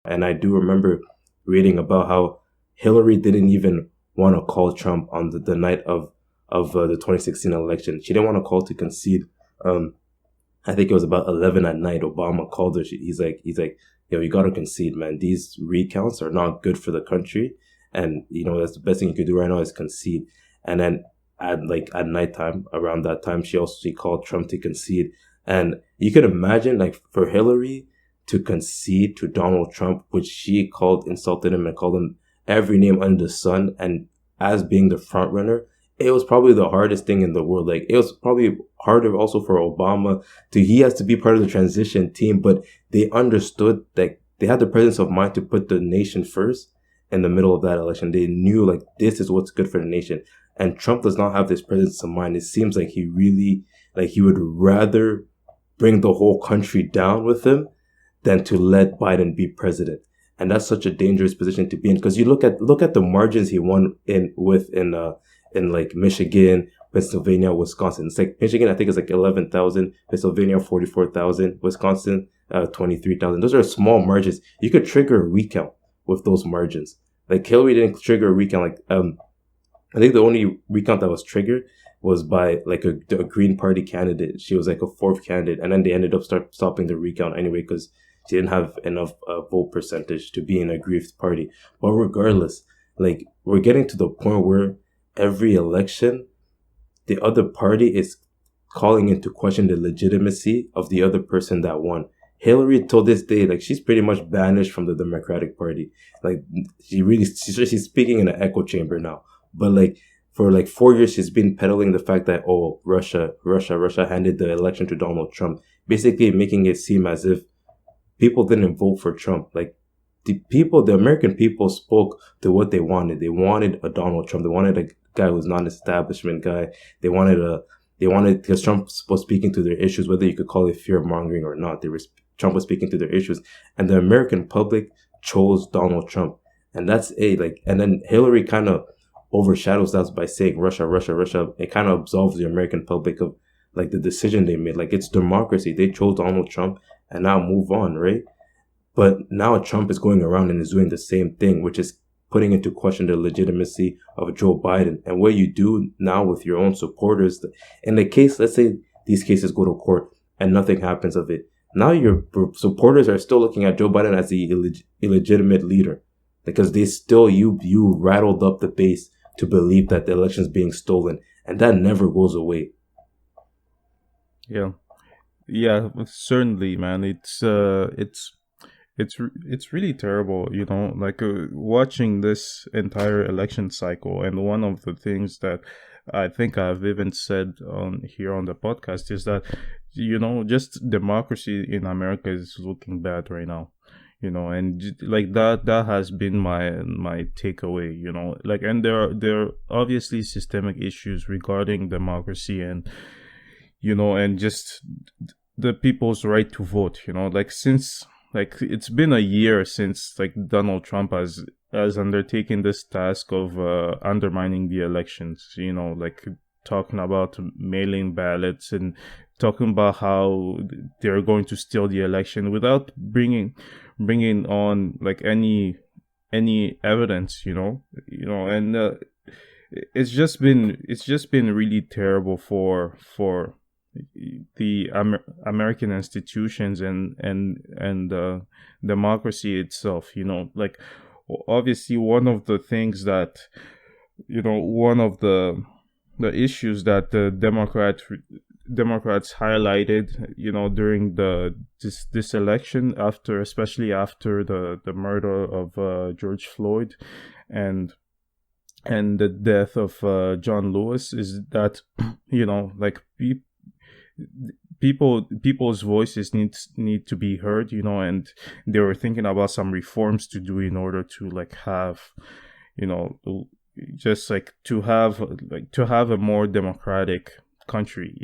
And I do remember reading about how Hillary didn't even want to call Trump on the night of the 2016 election. She didn't want to call to concede. I think it was about 11 at night. Obama called her. He's like, yo, you got to concede, man. These recounts are not good for the country. And, that's the best thing you could do right now is concede. And then at nighttime, around that time, she called Trump to concede. And you could imagine, like, for Hillary to concede to Donald Trump, which she insulted him and called him every name under the sun. And as being the front runner, it was probably the hardest thing in the world. Like, it was probably harder also for Obama he has to be part of the transition team, but they understood that they had the presence of mind to put the nation first in the middle of that election. They knew, like, this is what's good for the nation. And Trump does not have this presence of mind. It seems like he would rather bring the whole country down with him than to let Biden be president. And that's such a dangerous position to be in, because you look at the margins he won in like Michigan, Pennsylvania, Wisconsin. It's like Michigan, I think it's like 11,000, Pennsylvania 44,000, Wisconsin 23,000. Those are small margins. You could trigger a recount with those margins. Like, Hillary didn't trigger a recount. Like, I think the only recount that was triggered was by like a Green Party candidate. She was like a fourth candidate, and then they ended up stopping the recount anyway because she didn't have enough vote percentage to be in a aggrieved party. But regardless, like, we're getting to the point where every election, the other party is calling into question the legitimacy of the other person that won. Hillary, till this day, like, she's pretty much banished from the Democratic Party. Like, she's speaking in an echo chamber now. But like, for like 4 years, she's been peddling the fact that, oh, Russia handed the election to Donald Trump, basically making it seem as if people didn't vote for Trump. Like, the American people spoke to what they wanted. They wanted a Donald Trump. They wanted a guy who's not an establishment guy. They wanted because Trump was speaking to their issues, whether you could call it fear mongering or not. Trump was speaking to their issues, and the American public chose Donald Trump. And and then Hillary kind of overshadows that by saying Russia. It kind of absolves the American public of like the decision they made. Like, it's democracy. They chose Donald Trump, and now move on, right? But now Trump is going around and is doing the same thing, which is putting into question the legitimacy of Joe Biden. And what you do now with your own supporters, in the case, let's say these cases go to court and nothing happens of it. Now your supporters are still looking at Joe Biden as the illegitimate leader, because you rattled up the base to believe that the election is being stolen, and that never goes away. Yeah, certainly, man. It's really terrible, like watching this entire election cycle. And one of the things that I think I've even said on the podcast is that, just democracy in America is looking bad right now. And like that has been my takeaway, like, and there are obviously systemic issues regarding democracy and, and just the people's right to vote, like, since, like, it's been a year since, like, Donald Trump has undertaken this task of undermining the elections, like talking about mailing ballots and talking about how they're going to steal the election without bringing on like any evidence, and it's just been really terrible for the American institutions and democracy itself. Like, obviously one of the things that, one of the issues that the Democrats highlighted, during this election, especially after the murder of George Floyd and the death of John Lewis, is that, like, people's voices need to be heard, and they were thinking about some reforms to do in order to, like, have, just like to have a more democratic country,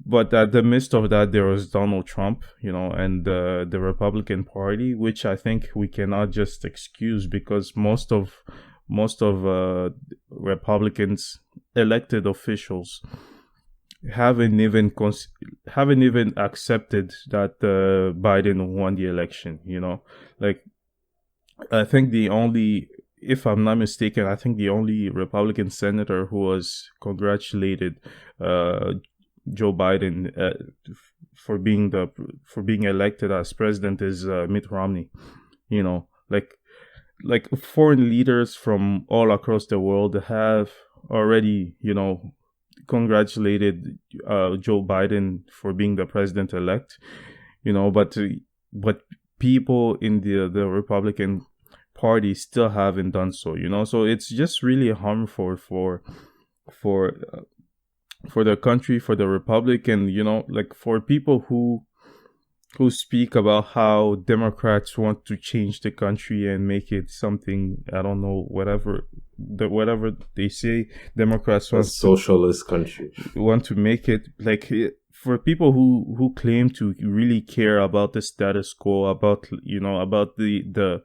but at the midst of that, there was Donald Trump, and the Republican Party, which I think we cannot just excuse, because most of Republicans elected officials haven't even haven't even accepted that Biden won the election. Like I think the only, if I'm not mistaken, I think the only Republican senator who was congratulated uh, Joe Biden for being elected as president is Mitt Romney. You know, like foreign leaders from all across the world have already, congratulated Joe Biden for being the president elect. But people in the Republican Party still haven't done so. So it's just really harmful for for the country, for the republic, and like for people who speak about how Democrats want to change the country and make it something, I don't know, whatever they say, Democrats A socialist country. want to make it like for people who claim to really care about the status quo, about about the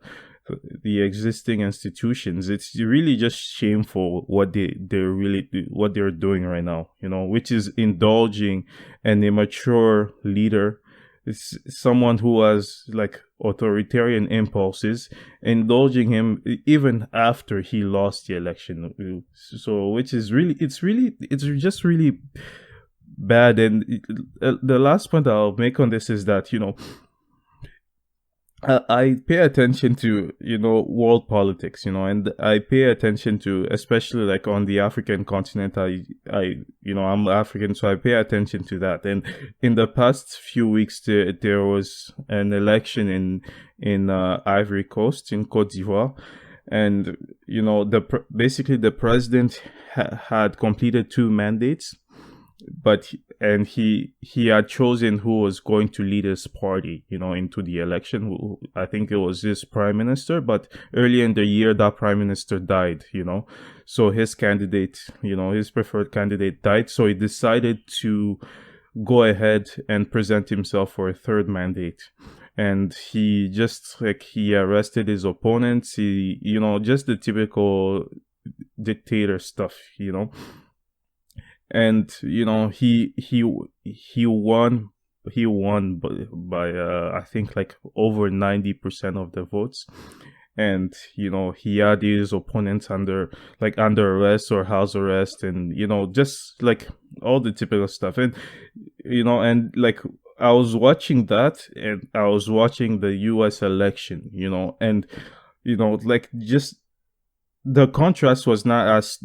existing institutions. It's really just shameful what they're doing right now, which is indulging an immature leader. It's someone who has like authoritarian impulses, indulging him even after he lost the election. So, which is it's just really bad. And the last point I'll make on this is that I pay attention to world politics, and I pay attention to, especially like on the African continent. I'm African, so I pay attention to that. And in the past few weeks, there was an election in Ivory Coast, in Côte d'Ivoire, and basically the president had completed 2 mandates, but he had chosen who was going to lead his party into the election. I think it was his prime minister, but early in the year that prime minister died. So his candidate, his preferred candidate died, so he decided to go ahead and present himself for a 3rd mandate. And he arrested his opponents. He just the typical dictator stuff. And he won by I think like over 90% of the votes. And he had his opponents under arrest or house arrest, and just like all the typical stuff. And and like I was watching that, and I was watching the US election, and like just the contrast was not as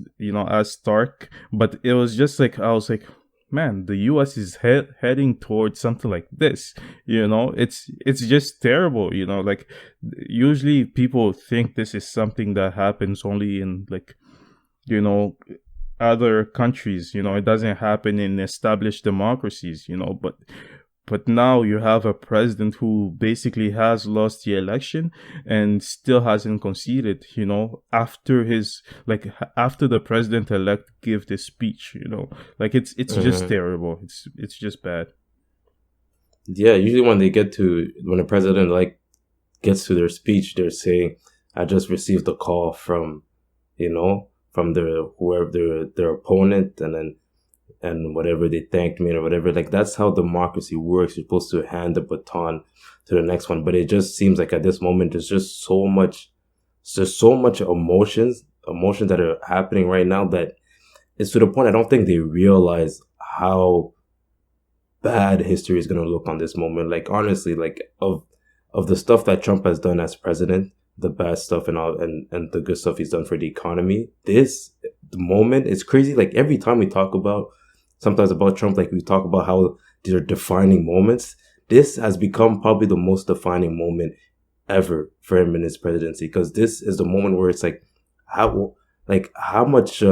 stark, but it was just like I was like, man, the US is heading towards something like this. It's just terrible. Like usually people think this is something that happens only in like other countries. It doesn't happen in established democracies. But now you have a president who basically has lost the election and still hasn't conceded, after after the president elect gave this speech, like it's just terrible. It's just bad. Yeah, usually when the president like gets to their speech, they're saying, "I just received a call from, from their opponent, and whatever, they thanked me or whatever." Like that's how democracy works. You're supposed to hand the baton to the next one, but it just seems like at this moment there's just so much emotions that are happening right now that it's to the point I don't think they realize how bad history is going to look on this moment. Like honestly, like of the stuff that Trump has done as president, the bad stuff and all, and the good stuff he's done for the economy, the moment is crazy. Like every time we talk sometimes about Trump, like we talk about how these are defining moments. This has become probably the most defining moment ever for him in his presidency, because this is the moment where it's like, how much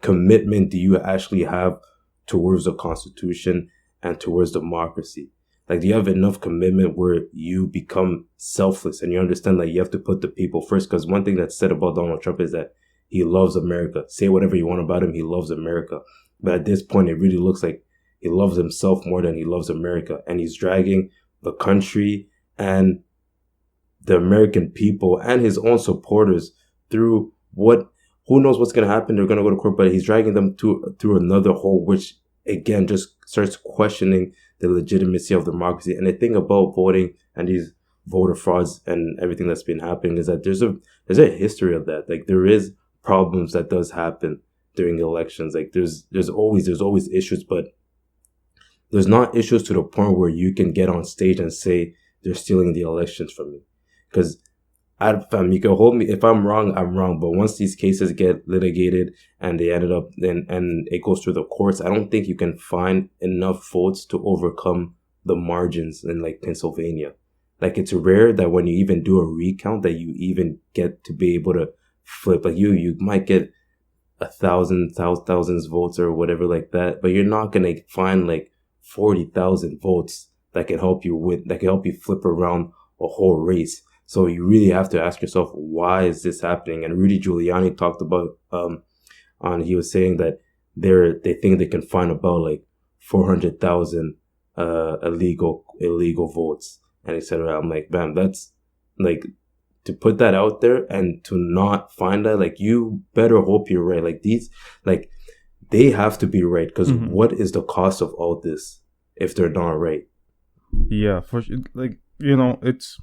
commitment do you actually have towards the Constitution and towards democracy? Like, do you have enough commitment where you become selfless and you understand that you have to put the people first? Because one thing that's said about Donald Trump is that he loves America. Say whatever you want about him, he loves America. But at this point, it really looks like he loves himself more than he loves America. And he's dragging the country and the American people and his own supporters through who knows what's going to happen. They're going to go to court, but he's dragging them through another hole, which again just starts questioning the legitimacy of democracy. And the thing about voting and these voter frauds and everything that's been happening is that there's a history of that. Like there is problems that does happen during elections. Like there's always issues, but there's not issues to the point where you can get on stage and say they're stealing the elections from me. Because you can hold me if I'm wrong, I'm wrong. But once these cases get litigated and they ended up and it goes through the courts, I don't think you can find enough votes to overcome the margins in like Pennsylvania. Like it's rare that when you even do a recount that you even get to be able to flip. Like you might get 1,000 votes or whatever like that, but you're not gonna find like 40,000 votes that can help you win, that can help you flip around a whole race. So you really have to ask yourself, why is this happening? And Rudy Giuliani talked about, he was saying that they think they can find about like 400,000, illegal votes. And he said, I'm like, man, that's like, to put that out there and to not find that, like, you better hope you're right. Like like, they have to be right, because what is the cost of all this if they're not right? Yeah, for sure. Like, it's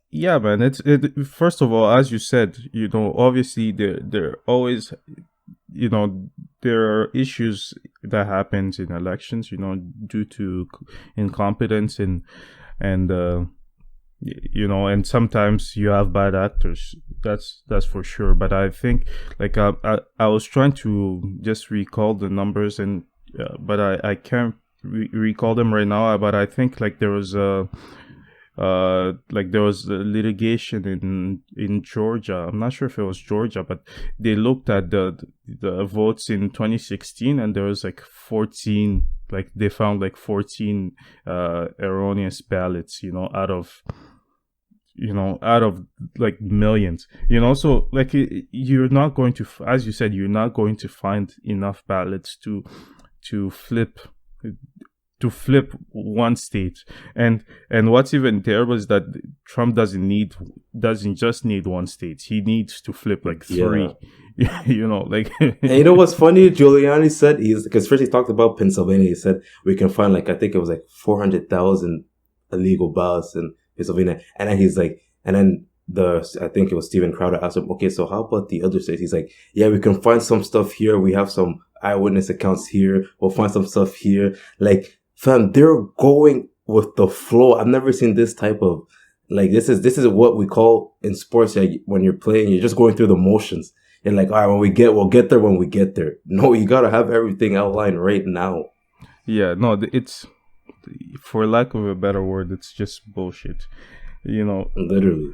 yeah, man. First of all, as you said, obviously there always, there are issues that happens in elections, due to incompetence and and sometimes you have bad actors. That's for sure. But I think, like, I was trying to just recall the numbers, and but I can't recall them right now. But I think like there was a litigation in Georgia. I'm not sure if it was Georgia, but they looked at the votes in 2016, and there was like 14. Like they found like 14 erroneous ballots, out of like millions, so like you're not going to, as you said, you're not going to find enough ballots to flip one state. And what's even terrible is that Trump doesn't just need one state. He needs to flip like three. Like. And what's funny? Giuliani said because first he talked about Pennsylvania. He said we can find like, I think it was like 400,000 illegal ballots in Pennsylvania. And then he's like, and then I think it was Steven Crowder asked him, okay, so how about the other states? He's like, yeah, we can find some stuff here. We have some eyewitness accounts here. We'll find some stuff here. Like, fam, they're going with the flow. I've never seen this type of, like, this is what we call in sports, like, when you're playing, you're just going through the motions. You're like, all right, we'll get there when we get there. No, you gotta have everything outlined right now. Yeah, no, it's, for lack of a better word, it's just bullshit. Literally.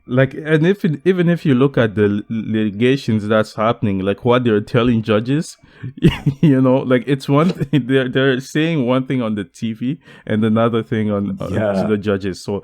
Like, and even if you look at the litigations that's happening, like what they're telling judges, like it's one thing, they're saying one thing on the TV and another thing on to the judges. So